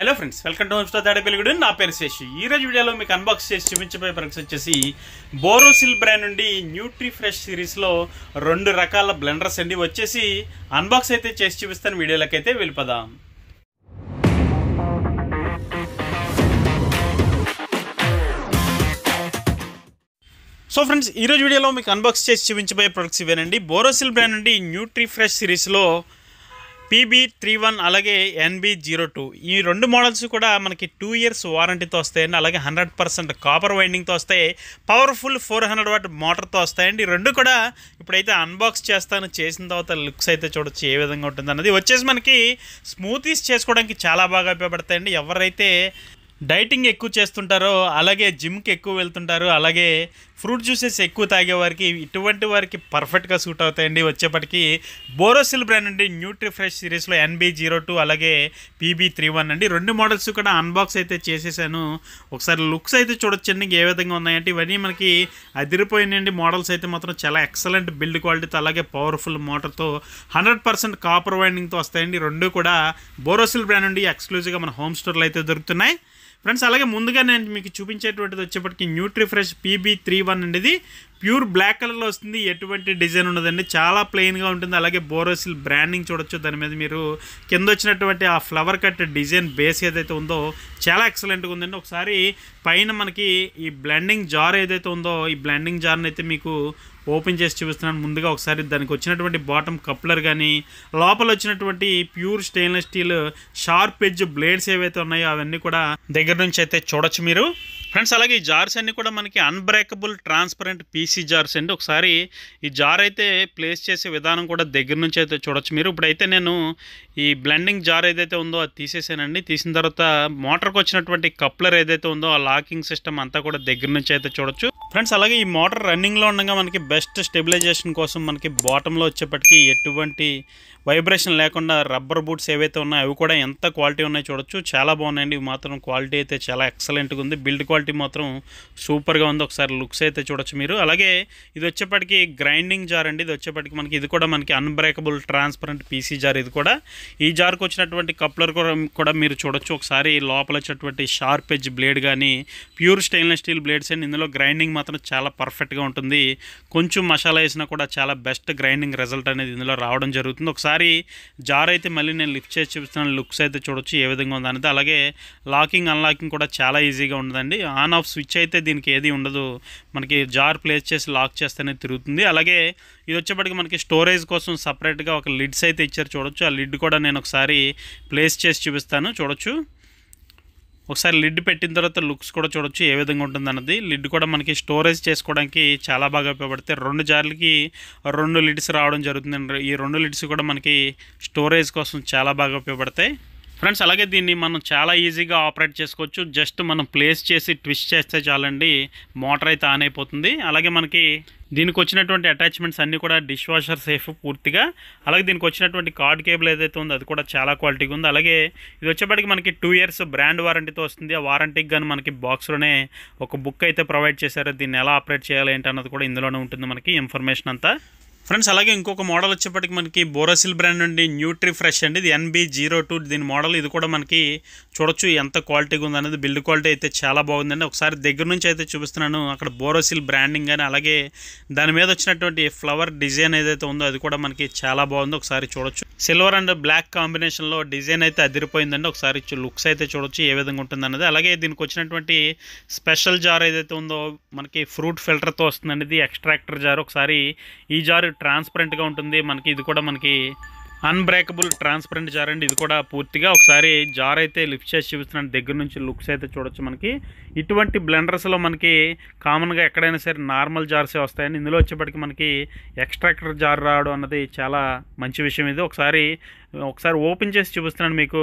Hello friends, welcome to Homestar Tadepalligudem. నా పేరు శేషు. ఈ రోజు వీడియోలో మీకు అన్బాక్స్ చేసి చూపించబోయే ప్రొడక్ట్స్ వచ్చేసి బోరోసిల్ బ్రాండ్ నుండి న్యూట్రీ ఫ్రెష్ సిరీస్లో 2 రకాల బ్లెండర్స్ అండి. వచ్చేసి అన్బాక్స్ అయితే చేసి చూపిస్తాను. వీడియోలోకి అయితే వెళ్ళిపోదాం. సో ఫ్రెండ్స్, ఈరోజు వీడియోలో మీకు అన్బాక్స్ చేసి చూపించబోయే ప్రొడక్ట్స్ ఇవేనండి. బోరోసిల్ బ్రాండ్ నుండి న్యూట్రీ ఫ్రెష్ సిరీస్లో PB31 అలాగే NB02 ఈ 2 మోడల్స్ కూడా మనకి 2 years వారంటీతో వస్తాయండి. అలాగే 100% కాపర్ వైండింగ్తో వస్తాయి. పవర్ఫుల్ 400 watt మోటార్తో వస్తాయండి. 2 కూడా ఇప్పుడైతే అన్బాక్స్ చేస్తాను. చేసిన తర్వాత లుక్స్ అయితే చూడొచ్చు ఏ విధంగా ఉంటుంది అన్నది. వచ్చేసి మనకి స్మూతీస్ చేసుకోవడానికి చాలా బాగా ఉపయోగపడతాయండి. ఎవరైతే డైటింగ్ ఎక్కువ చేస్తుంటారో, అలాగే జిమ్కి ఎక్కువ వెళ్తుంటారో, అలాగే ఫ్రూట్ జ్యూసెస్ ఎక్కువ తాగే వారికి, ఇటువంటి వారికి పర్ఫెక్ట్గా సూట్ అవుతాయండి. వచ్చేప్పటికి బోరోసిల్ బ్రాండ్ నుండి న్యూట్రీ ఫ్రెష్ సిరీస్లో NB02 అలాగే PB31 అండి. 2 మోడల్స్ కూడా అన్బాక్స్ అయితే చేసేసాను. ఒకసారి లుక్స్ అయితే చూడొచ్చండి ఏ విధంగా ఉన్నాయంటే. ఇవన్నీ మనకి అదిరిపోయినాయండి. మోడల్స్ అయితే మాత్రం చాలా ఎక్సలెంట్ బిల్డ్ క్వాలిటీతో అలాగే పవర్ఫుల్ మోటార్తో 100% కాపర్ వైండింగ్తో వస్తాయండి. 2 కూడా బోరోసిల్ బ్రాండ్ నుండి ఎక్స్క్లూజివ్గా మన హోమ్ స్టోర్లో అయితే దొరుకుతున్నాయి ఫ్రెండ్స్. అలాగే ముందుగా నేను మీకు చూపించేటువంటిది వచ్చేప్పటికి న్యూట్రీ ఫ్రెష్ PB31 అండి. ఇది ప్యూర్ బ్లాక్ కలర్లో వస్తుంది. ఎటువంటి డిజైన్ ఉండదండి, చాలా ప్లెయిన్గా ఉంటుంది. అలాగే బోరోసిల్ బ్రాండింగ్ చూడొచ్చు. దాని మీద మీరు కింద వచ్చినటువంటి ఆ ఫ్లవర్ కట్ డిజైన్ బేస్ ఏదైతే ఉందో చాలా ఎక్సలెంట్గా ఉందండి. ఒకసారి పైన మనకి ఈ బ్లెండింగ్ జార్ ఏదైతే ఉందో, ఈ బ్లెండింగ్ జార్ని అయితే మీకు ఓపెన్ చేసి చూపిస్తున్నాను. ముందుగా ఒకసారి దానికి వచ్చినటువంటి బాటమ్ కప్లర్ కానీ, లోపల వచ్చినటువంటి pure stainless steel sharp edge blades ఏవైతే ఉన్నాయో అవన్నీ కూడా దగ్గర నుంచి అయితే చూడొచ్చు మీరు ఫ్రెండ్స్. అలాగే ఈ జార్స్ అన్నీ కూడా మనకి అన్బ్రేకబుల్ ట్రాన్స్పరెంట్ PC జార్స్ అండి. ఒకసారి ఈ జార్ అయితే ప్లేస్ చేసే విధానం కూడా దగ్గర నుంచి అయితే చూడొచ్చు మీరు. ఇప్పుడైతే నేను ఈ బ్లెండింగ్ జార్ ఏదైతే ఉందో అది తీసేసానండి. తీసిన తర్వాత మోటార్కి వచ్చినటువంటి కప్లర్ ఏదైతే ఉందో ఆ లాకింగ్ సిస్టమ్ అంతా కూడా దగ్గర నుంచి అయితే చూడొచ్చు ఫ్రెండ్స్. అలాగే ఈ మోటార్ రన్నింగ్లో ఉండగా మనకి బెస్ట్ స్టెబిలైజేషన్ కోసం మనకి బాటంలో వచ్చేప్పటికి ఎటువంటి వైబ్రేషన్ లేకుండా రబ్బర్ బూట్స్ ఏవైతే ఉన్నాయో అవి కూడా ఎంత క్వాలిటీ ఉన్నాయో చూడొచ్చు. చాలా బాగున్నాయండి. ఇవి మాత్రం క్వాలిటీ అయితే చాలా ఎక్సలెంట్గా ఉంది. బిల్డ్ క్వాలిటీ మాత్రం సూపర్గా ఉంది. ఒకసారి లుక్స్ అయితే చూడొచ్చు మీరు. అలాగే ఇది వచ్చేప్పటికి గ్రైండింగ్ జార్ అండి. ఇది వచ్చేప్పటికి మనకి ఇది కూడా మనకి అన్బ్రేకబుల్ ట్రాన్స్పరెంట్ PC జార్. ఇది కూడా ఈ జార్కి వచ్చినటువంటి కప్లర్ కూడా మీరు చూడొచ్చు. ఒకసారి లోపల వచ్చేటువంటి షార్ప్ ఎడ్జ్ బ్లేడ్ కానీ, ప్యూర్ స్టెయిన్లెస్ స్టీల్ బ్లేడ్స్ అండి. ఇందులో గ్రైండింగ్ మాత్రం చాలా పర్ఫెక్ట్గా ఉంటుంది. కొంచెం మసాలా వేసినా కూడా చాలా బెస్ట్ గ్రైండింగ్ రిజల్ట్ అనేది ఇందులో రావడం జరుగుతుంది. ఒకసారి జార్ అయితే మళ్ళీ నేను లిఫ్ట్ చేసి చూపిస్తున్నాను. లుక్స్ అయితే చూడొచ్చు ఏ విధంగా ఉంది అనేది. అలాగే లాకింగ్ అన్లాకింగ్ కూడా చాలా ఈజీగా ఉంటుందండి. ఆన్ ఆఫ్ స్విచ్ అయితే దీనికి ఏది ఉండదు. మనకి జార్ ప్లేస్ చేసి లాక్ చేస్తేనే తిరుగుతుంది. అలాగే ఇది వచ్చేప్పటికి మనకి స్టోరేజ్ కోసం సపరేట్గా ఒక లిడ్స్ అయితే ఇచ్చారు చూడొచ్చు. ఆ లిడ్ కూడా నేను ఒకసారి ప్లేస్ చేసి చూపిస్తాను చూడొచ్చు. ఒకసారి లిడ్ పెట్టిన తర్వాత లుక్స్ కూడా చూడొచ్చు ఏ విధంగా ఉంటుంది అన్నది. లిడ్ కూడా మనకి స్టోరేజ్ చేసుకోవడానికి చాలా బాగా ఉపయోగపడతాయి. 2 జార్లకి 2 లిడ్స్ రావడం జరుగుతుంది. ఈ 2 లిడ్స్ కూడా మనకి స్టోరేజ్ కోసం చాలా బాగా ఉపయోగపడతాయి ఫ్రెండ్స్. అలాగే దీన్ని మనం చాలా ఈజీగా ఆపరేట్ చేసుకోవచ్చు. జస్ట్ మనం ప్లేస్ చేసి ట్విస్ట్ చేస్తే చాలండి, మోటార్ అయితే ఆన్ అయిపోతుంది. అలాగే మనకి దీనికి వచ్చినటువంటి అటాచ్మెంట్స్ అన్నీ కూడా డిష్ వాషర్ సేఫ్ పూర్తిగా. అలాగే దీనికి వచ్చినటువంటి కార్డ్ కేబుల్ ఏదైతే ఉందో అది కూడా చాలా క్వాలిటీగా ఉంది. అలాగే ఇది వచ్చేప్పటికి మనకి 2 years బ్రాండ్ వారంటీతో వస్తుంది. ఆ వారంటీకి కానీ మనకి బాక్స్లోనే ఒక బుక్ అయితే ప్రొవైడ్ చేశారు. దీన్ని ఎలా ఆపరేట్ చేయాలి ఏంటి అన్నది కూడా ఇందులోనే ఉంటుంది మనకి ఇన్ఫర్మేషన్ అంతా ఫ్రెండ్స్. అలాగే ఇంకొక మోడల్ వచ్చేప్పటికి మనకి బోరోసిల్ బ్రాండ్ నుండి న్యూట్రీ ఫ్రెష్ అండి. ఇది NB02 దీని మోడల్. ఇది కూడా మనకి చూడొచ్చు ఎంత క్వాలిటీగా ఉంది అనేది. బిల్డ్ క్వాలిటీ అయితే చాలా బాగుందండి. ఒకసారి దగ్గర నుంచి అయితే చూపిస్తున్నాను. అక్కడ బోరోసిల్ బ్రాండింగ్ కానీ, అలాగే దాని మీద వచ్చినటువంటి ఫ్లవర్ డిజైన్ ఏదైతే ఉందో అది కూడా మనకి చాలా బాగుంది. ఒకసారి చూడొచ్చు. సిల్వర్ అండ్ బ్లాక్ కాంబినేషన్లో డిజైన్ అయితే అదిరిపోయిందండి. ఒకసారి లుక్స్ అయితే చూడొచ్చు ఏ విధంగా ఉంటుంది అన్నది. అలాగే దీనికి వచ్చినటువంటి స్పెషల్ జార్ ఏదైతే ఉందో మనకి ఫ్రూట్ ఫిల్టర్తో వస్తుందండి. ఇది ఎక్స్ట్రాక్టర్ జార్. ఒకసారి ఈ జార్ ట్రాన్స్పరెంట్గా ఉంటుంది మనకి. ఇది కూడా మనకి అన్బ్రేకబుల్ ట్రాన్స్పరెంట్ జార్ అండి. ఇది కూడా పూర్తిగా ఒకసారి జార్ అయితే లిఫ్ట్ చేసి చూపిస్తున్నాను. దగ్గర నుంచి లుక్స్ అయితే చూడొచ్చు. మనకి ఇటువంటి బ్లెండర్స్లో మనకి కామన్గా ఎక్కడైనా సరే నార్మల్ జార్సే వస్తాయండి. ఇందులో వచ్చేప్పటికి మనకి ఎక్స్ట్రాక్టర్ జార్ రావడం అన్నది చాలా మంచి విషయం. ఇది ఒకసారి ఓపెన్ చేసి చూపిస్తున్నాను మీకు.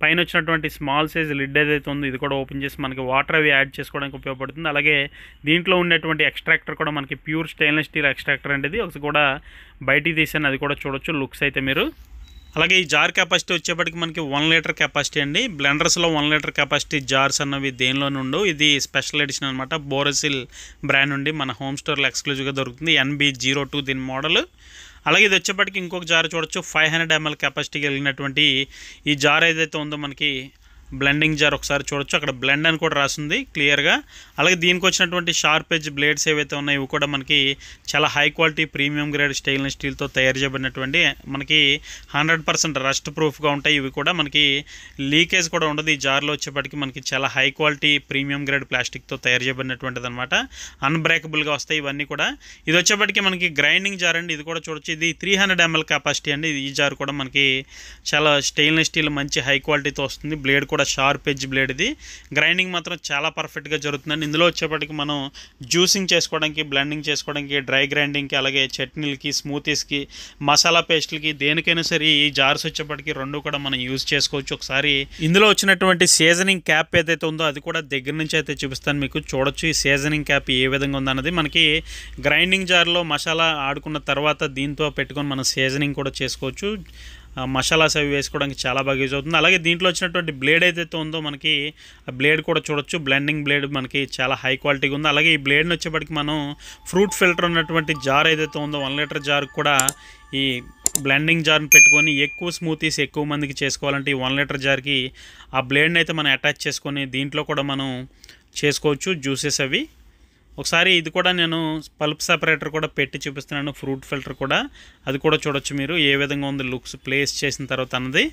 పైన వచ్చినటువంటి స్మాల్ సైజ్ లిడ్ ఏదైతే ఉందో ఇది కూడా ఓపెన్ చేసి మనకి వాటర్ అవి యాడ్ చేసుకోవడానికి ఉపయోగపడుతుంది. అలాగే దీంట్లో ఉండేటువంటి ఎక్స్ట్రాక్టర్ కూడా మనకి ప్యూర్ స్టెయిన్లెస్ స్టీల్ ఎక్స్ట్రాక్టర్ అనేది ఒకసారి కూడా బయటికి తీసాను. అది కూడా చూడొచ్చు లుక్స్ అయితే మీరు. అలాగే ఈ జార్ కెపాసిటీ వచ్చేప్పటికి మనకి 1 లీటర్ కెపాసిటీ అండి. బ్లెండర్స్లో 1 లీటర్ కెపాసిటీ జార్స్ అన్నవి దేనిలోనే ఉండవు. ఇది స్పెషల్ ఎడిషన్ అనమాట. బోరోసిల్ బ్రాండ్ నుండి మన హోమ్ స్టోర్లో ఎక్స్క్లూజివ్గా దొరుకుతుంది. NB02 దీని మోడల్. అలాగే ఇది వచ్చేప్పటికి ఇంకొక జార్ చూడొచ్చు. 500 ml కెపాసిటీ కలిగినటువంటి ఈ జార్ ఏదైతే ఉందో మనకి బ్లెండింగ్ జార్ ఒకసారి చూడొచ్చు, అక్కడ బ్లెండ్ అని కూడా రాసింది క్లియర్గా. అలాగే దీనికి వచ్చినటువంటి షార్ప్ ఎడ్జ్ బ్లేడ్స్ ఏవైతే ఉన్నాయో ఇవి కూడా మనకి చాలా high quality premium grade stainless స్టీల్తో తయారు చేయబడినటువంటి మనకి 100% రస్ట్ ప్రూఫ్గా ఉంటాయి. ఇవి కూడా మనకి లీకేజ్ కూడా ఉండదు. ఈ జార్లో వచ్చేప్పటికి మనకి చాలా హై క్వాలిటీ ప్రీమియం గ్రేడ్ ప్లాస్టిక్తో తయారు చేయబడినటువంటిది అనమాట. అన్బ్రేకబుల్గా వస్తాయి ఇవన్నీ కూడా. ఇది వచ్చేప్పటికి మనకి గ్రైండింగ్ జార్ అండి. ఇది కూడా చూడొచ్చు, ఇది 300 ml కెపాసిటీ అండి. ఈ జార్ కూడా మనకి చాలా స్టెయిన్లెస్ స్టీల్ మంచి హై క్వాలిటీతో వస్తుంది. బ్లేడ్ కూడా షార్ప్ ఎడ్జ్ బ్లేడ్. ఇది గ్రైండింగ్ మాత్రం చాలా పర్ఫెక్ట్గా జరుగుతుందండి. ఇందులో వచ్చేప్పటికి మనం జ్యూసింగ్ చేసుకోవడానికి, బ్లెండింగ్ చేసుకోవడానికి, డ్రై గ్రైండింగ్కి, అలాగే చట్నీలకి, స్మూతీస్కి, మసాలా పేస్ట్లకి, దేనికైనా సరే ఈ జార్స్ వచ్చేప్పటికి రెండు కూడా మనం యూజ్ చేసుకోవచ్చు. ఒకసారి ఇందులో వచ్చినటువంటి సీజనింగ్ క్యాప్ ఏదైతే ఉందో అది కూడా దగ్గర నుంచి అయితే చూపిస్తాను మీకు. చూడొచ్చు ఈ సీజనింగ్ క్యాప్ ఏ విధంగా ఉందన్నది. మనకి గ్రైండింగ్ జార్లో మసాలా ఆడుకున్న తర్వాత దీంతో పెట్టుకొని మనం సీజనింగ్ కూడా చేసుకోవచ్చు. మసాలాస్ అవి వేసుకోవడానికి చాలా బాగా యూజ్ అవుతుంది. అలాగే దీంట్లో వచ్చినటువంటి బ్లేడ్ ఏదైతే ఉందో మనకి ఆ బ్లేడ్ కూడా చూడొచ్చు, బ్లెండింగ్ బ్లేడ్ మనకి చాలా హై క్వాలిటీగా ఉంది. అలాగే ఈ బ్లేడ్ని వచ్చేప్పటికి మనం ఫ్రూట్ ఫిల్టర్ ఉన్నటువంటి జార్ ఏదైతే ఉందో 1 లీటర్ జార్ కూడా ఈ బ్లెండింగ్ జార్ని పెట్టుకొని ఎక్కువ స్మూతీస్ ఎక్కువ మందికి చేసుకోవాలంటే ఈ 1 లీటర్ జార్కి ఆ బ్లేడ్ని అయితే మనం అటాచ్ చేసుకొని దీంట్లో కూడా మనం చేసుకోవచ్చు జ్యూసెస్ అవి. ఒకసారి ఇది కూడా నేను పల్ప్ సపరేటర్ కూడా పెట్టి చూపిస్తున్నాను, ఫ్రూట్ ఫిల్టర్ కూడా, అది కూడా చూడొచ్చు మీరు ఏ విధంగా ఉంది లుక్స్ ప్లేస్ చేసిన తర్వాత అన్నది.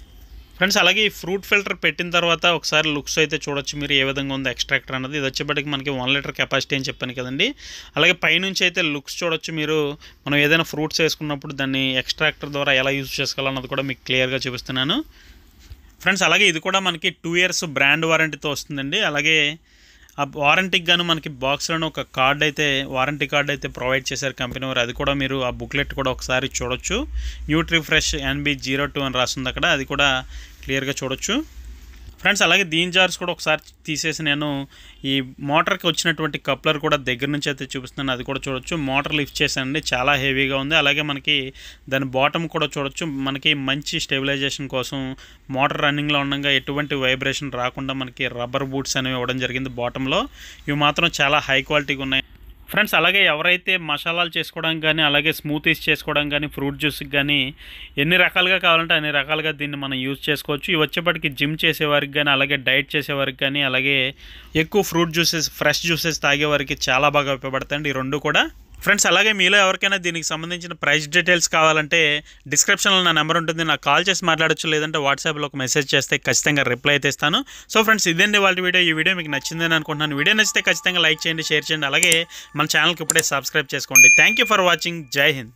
ఫ్రెండ్స్ అలాగే ఈ ఫ్రూట్ ఫిల్టర్ పెట్టిన తర్వాత ఒకసారి లుక్స్ అయితే చూడొచ్చు మీరు ఏ విధంగా ఉంది ఎక్స్ట్రాక్టర్ అన్నది. ఇది వచ్చేప్పటికి మనకి 1 లీటర్ కెపాసిటీ అని చెప్పాను కదండి. అలాగే పైనుంచి అయితే లుక్స్ చూడొచ్చు మీరు. మనం ఏదైనా ఫ్రూట్స్ వేసుకున్నప్పుడు దాన్ని ఎక్స్ట్రాక్టర్ ద్వారా ఎలా యూజ్ చేసుకోవాలన్నది కూడా మీకు క్లియర్గా చూపిస్తున్నాను. ఫ్రెండ్స్ అలాగే ఇది కూడా మనకి 2 years బ్రాండ్ వారంటీతో వస్తుందండి. అలాగే ఆ వారంటీకి గాను మనకి బాక్స్లోనే ఒక కార్డ్ అయితే, వారంటీ కార్డ్ అయితే ప్రొవైడ్ చేశారు కంపెనీ వారు. అది కూడా మీరు ఆ బుక్లెట్ కూడా ఒకసారి చూడొచ్చు. న్యూట్రీఫ్రెష్ NB02 అని రాస్తుంది అక్కడ, అది కూడా క్లియర్గా చూడొచ్చు. ఫ్రెండ్స్ అలాగే దీని జార్స్ కూడా ఒకసారి తీసేసి నేను ఈ మోటార్కి వచ్చినటువంటి కప్లర్ కూడా దగ్గర నుంచి అయితే చూపిస్తున్నాను, అది కూడా చూడొచ్చు. మోటార్ లిఫ్ట్ చేశానండి, చాలా హెవీగా ఉంది. అలాగే మనకి దాని బాటమ్ కూడా చూడొచ్చు. మనకి మంచి స్టెబిలైజేషన్ కోసం మోటార్ రన్నింగ్లో ఉండగా ఎటువంటి వైబ్రేషన్ రాకుండా మనకి రబ్బర్ బూట్స్ అనేవి ఇవ్వడం జరిగింది బాటంలో. ఇవి మాత్రం చాలా హై క్వాలిటీగా ఉన్నాయి. ఫ్రెండ్స్ అలాగే ఎవరైతే మసాలాలు చేసుకోవడానికి కానీ, అలాగే స్మూతీస్ చేసుకోవడానికి కానీ, ఫ్రూట్ జ్యూస్కి కానీ ఎన్ని రకాలుగా కావాలంటే అన్ని రకాలుగా దీన్ని మనం యూజ్ చేసుకోవచ్చు. ఇవి వచ్చేప్పటికి జిమ్ చేసేవారికి కానీ, అలాగే డైట్ చేసేవారికి కానీ, అలాగే ఎక్కువ ఫ్రూట్ జ్యూసెస్, ఫ్రెష్ జ్యూసెస్ తాగేవారికి చాలా బాగా ఉపయోగపడతాయండి ఈ రెండు కూడా. ఫ్రెండ్స్ అలాగే మీలో ఎవరికైనా దీనికి సంబంధించిన ప్రైస్ డీటెయిల్స్ కావాలంటే డిస్క్రిప్షన్లో నా నెంబర్ ఉంటుంది, నాకు కాల్ చేసి మాట్లాడచ్చు, లేదంటే వాట్సాప్లో ఒక మెసేజ్ చేస్తే ఖచ్చితంగా రిప్లై అయితే ఇస్తాను. సో ఫ్రెండ్స్ ఇదండి వాళ్ళ వీడియో. ఈ వీడియో మీకు నచ్చిందని అనుకుంటున్నాను. వీడియో నచ్చితే ఖచ్చితంగా లైక్ చేయండి, షేర్ చేయండి, అలాగే మన ఛానల్కి ఇప్పుడే సబ్స్క్రైబ్ చేసుకోండి. Thank you for watching. జై హింద్.